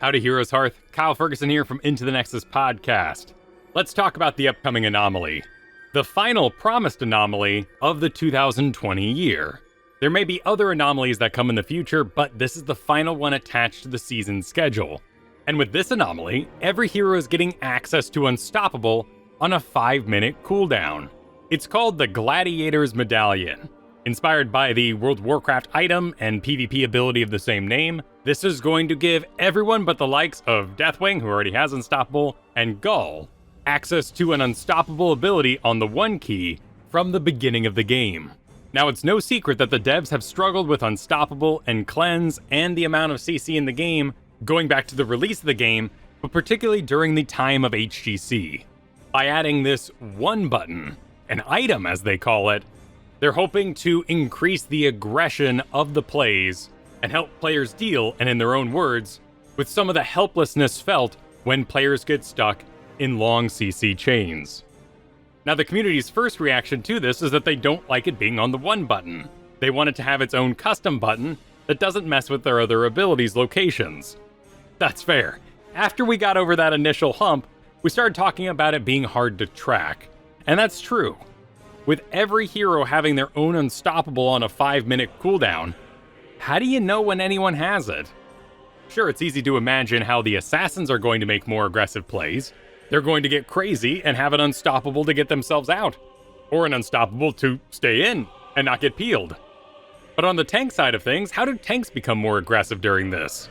Howdy Heroes Hearth, KyleFergusson here from Into the Nexus podcast. Let's talk about the upcoming anomaly. The final promised anomaly of the 2020 year. There may be other anomalies that come in the future, but this is the final one attached to the season schedule. And with this anomaly, every hero is getting access to Unstoppable on a 5-minute cooldown. It's called the Gladiators Medallion. Inspired by the World of Warcraft item and PvP ability of the same name, this is going to give everyone but the likes of Deathwing, who already has Unstoppable, and Gall access to an Unstoppable ability on the 1 key from the beginning of the game. Now, it's no secret that the devs have struggled with Unstoppable and Cleanse and the amount of CC in the game going back to the release of the game, but particularly during the time of HGC. By adding this one button, an item as they call it, they're hoping to increase the aggression of the plays and help players deal, and in their own words, with some of the helplessness felt when players get stuck in long CC chains. Now, the community's first reaction to this is that they don't like it being on the one button. They want it to have its own custom button that doesn't mess with their other abilities' locations. That's fair. After we got over that initial hump, we started talking about it being hard to track. And that's true. With every hero having their own Unstoppable on a 5-minute cooldown, how do you know when anyone has it? Sure, it's easy to imagine how the assassins are going to make more aggressive plays. They're going to get crazy and have an Unstoppable to get themselves out, or an Unstoppable to stay in and not get peeled. But on the tank side of things, how do tanks become more aggressive during this?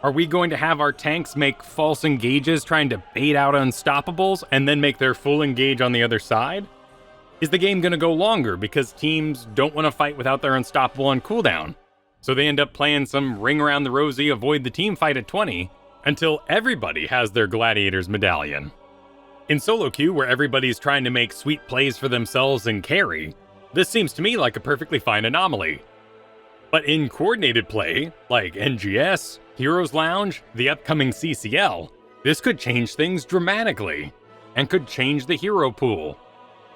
Are we going to have our tanks make false engages trying to bait out Unstoppables and then make their full engage on the other side? Is the game going to go longer because teams don't want to fight without their Unstoppable on cooldown? So they end up playing some ring around the rosy, avoid the team fight at 20, until everybody has their Gladiators Medallion. In solo queue, where everybody's trying to make sweet plays for themselves and carry, this seems to me like a perfectly fine anomaly. But in coordinated play, like NGS, Heroes Lounge, the upcoming CCL, this could change things dramatically, and could change the hero pool.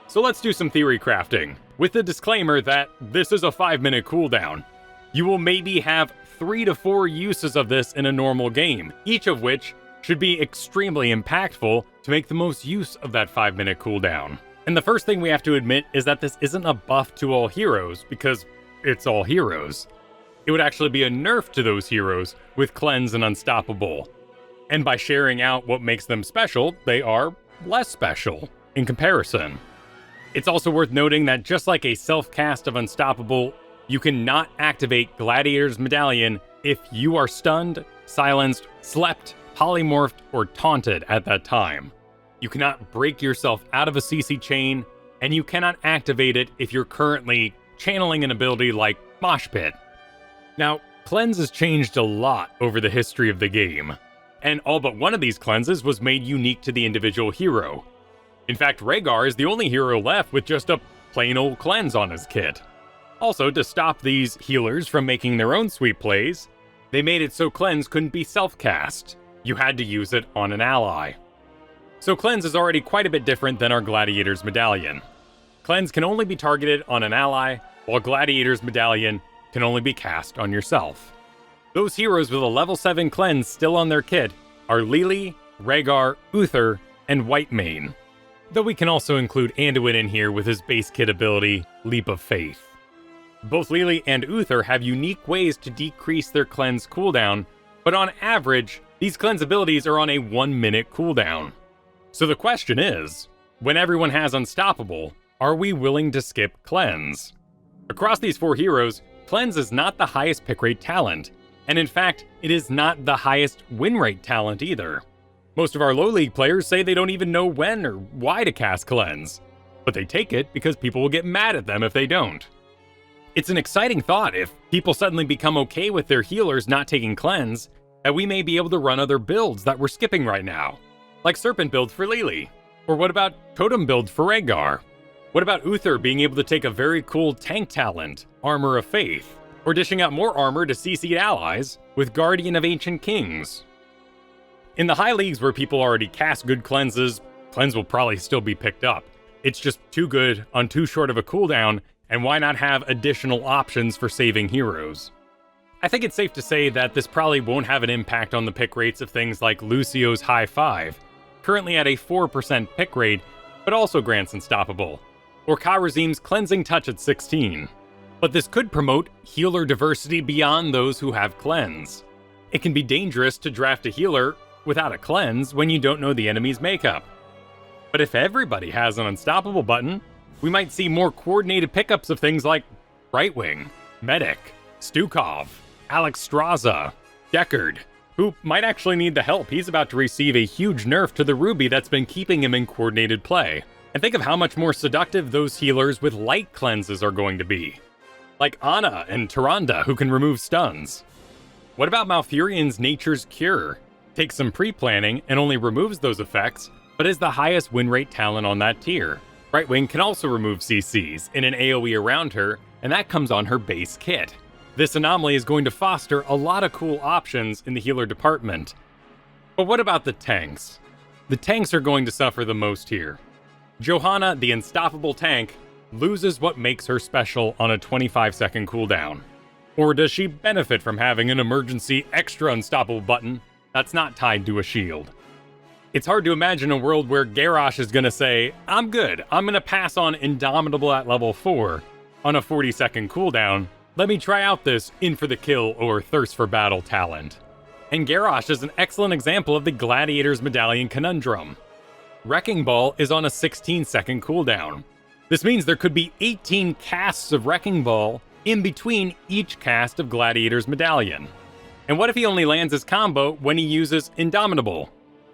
So let's do some theory crafting, with the disclaimer that this is a 5-minute cooldown. You will maybe have 3 to 4 uses of this in a normal game, each of which should be extremely impactful to make the most use of that 5-minute cooldown. And the first thing we have to admit is that this isn't a buff to all heroes, because it's all heroes. It would actually be a nerf to those heroes with Cleanse and Unstoppable. And by sharing out what makes them special, they are less special in comparison. It's also worth noting that just like a self-cast of Unstoppable, you cannot activate Gladiator's Medallion if you are stunned, silenced, slept, polymorphed, or taunted at that time. You cannot break yourself out of a CC chain, and you cannot activate it if you're currently channeling an ability like Mosh Pit. Now, Cleanse has changed a lot over the history of the game, and all but one of these cleanses was made unique to the individual hero. In fact, Rhaegar is the only hero left with just a plain old Cleanse on his kit. Also, to stop these healers from making their own sweet plays, they made it so Cleanse couldn't be self-cast. You had to use it on an ally. So Cleanse is already quite a bit different than our Gladiators Medallion. Cleanse can only be targeted on an ally, while Gladiators Medallion can only be cast on yourself. Those heroes with a level 7 Cleanse still on their kit are Lily, Rhaegar, Uther, and Whitemane. Though we can also include Anduin in here with his base kit ability, Leap of Faith. Both Lily and Uther have unique ways to decrease their Cleanse cooldown, but on average, these Cleanse abilities are on a 1-minute cooldown. So the question is, when everyone has Unstoppable, are we willing to skip Cleanse? Across these 4 heroes, Cleanse is not the highest pick rate talent, and in fact, it is not the highest win rate talent either. Most of our low league players say they don't even know when or why to cast Cleanse, but they take it because people will get mad at them if they don't. It's an exciting thought if people suddenly become okay with their healers not taking Cleanse, that we may be able to run other builds that we're skipping right now, like Serpent build for Lily, or what about Totem build for Rhaegar? What about Uther being able to take a very cool tank talent, Armor of Faith, or dishing out more armor to CC'd allies with Guardian of Ancient Kings? In the high leagues where people already cast good cleanses, Cleanse will probably still be picked up. It's just too good on too short of a cooldown, and why not have additional options for saving heroes? I think it's safe to say that this probably won't have an impact on the pick rates of things like Lucio's High 5, currently at a 4% pick rate, but also grants Unstoppable, or Kharazim's Cleansing Touch at 16. But this could promote healer diversity beyond those who have Cleanse. It can be dangerous to draft a healer without a Cleanse when you don't know the enemy's makeup. But if everybody has an Unstoppable button, we might see more coordinated pickups of things like Brightwing, Medic, Stukov, Alex Straza, Deckard, who might actually need the help. He's about to receive a huge nerf to the Ruby that's been keeping him in coordinated play. And think of how much more seductive those healers with light cleanses are going to be. Like Ana and Tyrande, who can remove stuns. What about Malfurion's Nature's Cure? Takes some pre-planning and only removes those effects, but is the highest win rate talent on that tier. Brightwing can also remove CCs in an AoE around her, and that comes on her base kit. This anomaly is going to foster a lot of cool options in the healer department. But what about the tanks? The tanks are going to suffer the most here. Johanna, the unstoppable tank, loses what makes her special on a 25-second cooldown. Or does she benefit from having an emergency extra unstoppable button that's not tied to a shield? It's hard to imagine a world where Garrosh is gonna say, I'm good, I'm gonna pass on Indomitable at level 4 on a 40-second cooldown. Let me try out this In for the Kill or Thirst for Battle talent. And Garrosh is an excellent example of the Gladiators Medallion conundrum. Wrecking Ball is on a 16-second cooldown. This means there could be 18 casts of Wrecking Ball in between each cast of Gladiators Medallion. And what if he only lands his combo when he uses Indomitable?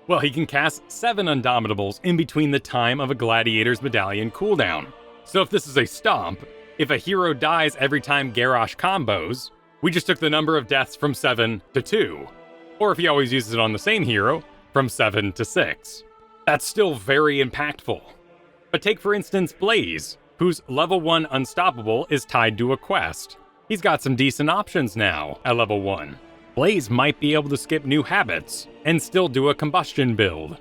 Well, he can cast 7 Indomitables in between the time of a Gladiators Medallion cooldown. So if this is a stomp, if a hero dies every time Garrosh combos, we just took the number of deaths from 7 to 2. Or if he always uses it on the same hero, from 7 to 6. That's still very impactful. But take for instance Blaze, whose level 1 Unstoppable is tied to a quest. He's got some decent options now at level 1. Blaze might be able to skip new habits and still do a combustion build.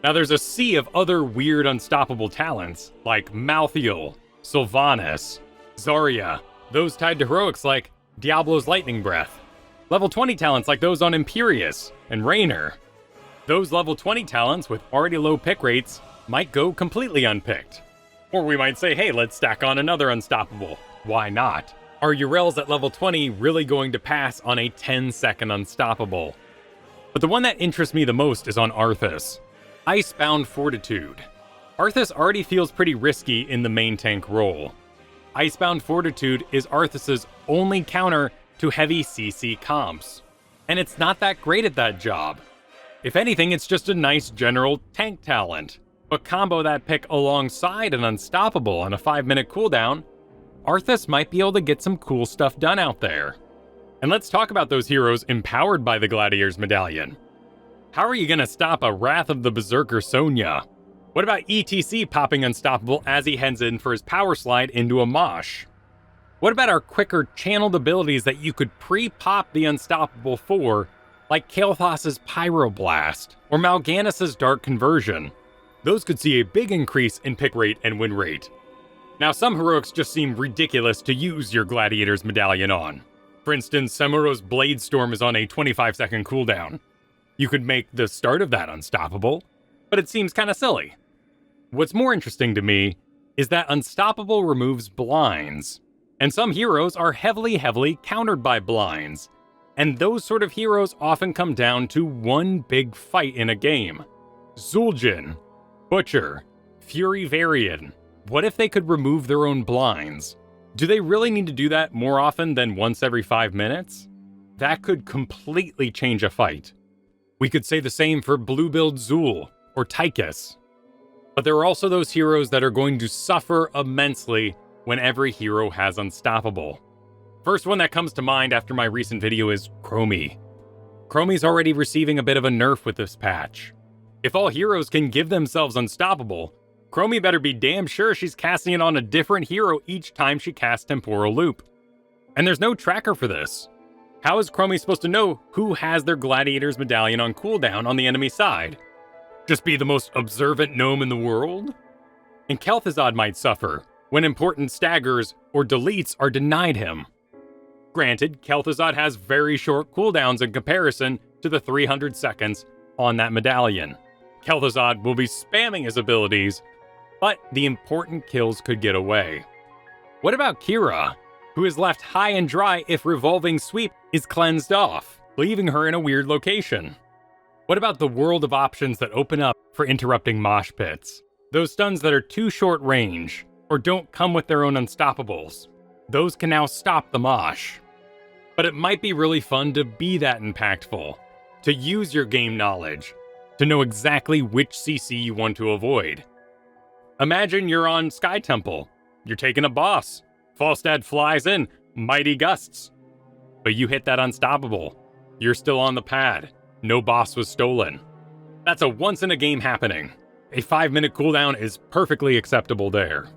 Now there's a sea of other weird unstoppable talents like Malthael, Sylvanas, Zarya, those tied to heroics like Diablo's Lightning Breath. Level 20 talents like those on Imperius and Raynor. Those level 20 talents with already low pick rates might go completely unpicked. Or we might say, hey, let's stack on another unstoppable. Why not? Are Urels at level 20 really going to pass on a 10-second unstoppable? But the one that interests me the most is on Arthas. Icebound Fortitude. Arthas already feels pretty risky in the main tank role. Icebound Fortitude is Arthas's only counter to heavy CC comps. And it's not that great at that job. If anything, it's just a nice general tank talent. But combo that pick alongside an unstoppable on a 5-minute cooldown, Arthas might be able to get some cool stuff done out there. And let's talk about those heroes empowered by the Gladiators Medallion. How are you gonna stop a Wrath of the Berserker Sonya? What about ETC popping Unstoppable as he heads in for his power slide into a mosh? What about our quicker channeled abilities that you could pre-pop the Unstoppable for, like Kael'thas's Pyroblast or Mal'Gannis's Dark Conversion? Those could see a big increase in pick rate and win rate. Now, some heroics just seem ridiculous to use your Gladiators Medallion on. For instance, Samuro's Blade Storm is on a 25-second cooldown. You could make the start of that unstoppable, but it seems kinda silly. What's more interesting to me is that Unstoppable removes blinds, and some heroes are heavily countered by blinds, and those sort of heroes often come down to one big fight in a game. Zul'jin, Butcher, Fury Varian. What if they could remove their own blinds? Do they really need to do that more often than once every 5 minutes? That could completely change a fight. We could say the same for Blue Build Zul or Tychus. But there are also those heroes that are going to suffer immensely when every hero has Unstoppable. First one that comes to mind after my recent video is Chromie. Chromie's already receiving a bit of a nerf with this patch. If all heroes can give themselves Unstoppable, Chromie better be damn sure she's casting it on a different hero each time she casts Temporal Loop. And there's no tracker for this. How is Chromie supposed to know who has their Gladiators Medallion on cooldown on the enemy side? Just be the most observant gnome in the world? And Kel'Thuzad might suffer when important staggers or deletes are denied him. Granted, Kel'Thuzad has very short cooldowns in comparison to the 300 seconds on that medallion. Kel'Thuzad will be spamming his abilities, but the important kills could get away. What about Kira, who is left high and dry if Revolving Sweep is cleansed off, leaving her in a weird location? What about the world of options that open up for interrupting mosh pits? Those stuns that are too short range, or don't come with their own unstoppables. Those can now stop the mosh. But it might be really fun to be that impactful, to use your game knowledge, to know exactly which CC you want to avoid. Imagine you're on Sky Temple, you're taking a boss, Falstad flies in, mighty gusts. But you hit that unstoppable, you're still on the pad, no boss was stolen. That's a once in a game happening. A 5-minute cooldown is perfectly acceptable there.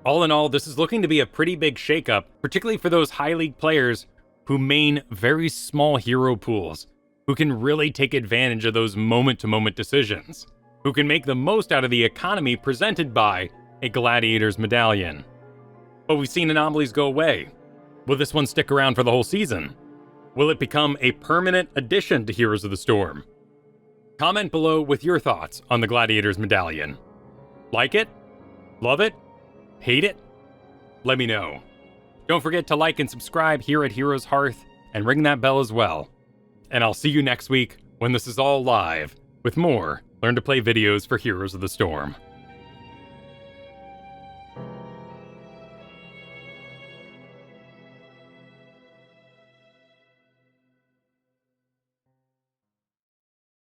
All in all, this is looking to be a pretty big shakeup, particularly for those high league players who main very small hero pools, who can really take advantage of those moment-to-moment decisions, who can make the most out of the economy presented by a Gladiators Medallion. But we've seen anomalies go away. Will this one stick around for the whole season? Will it become a permanent addition to Heroes of the Storm? Comment below with your thoughts on the Gladiators Medallion. Like it? Love it? Hate it? Let me know. Don't forget to like and subscribe here at Heroes Hearth, and ring that bell as well. And I'll see you next week when this is all live, with more Learn to Play videos for Heroes of the Storm.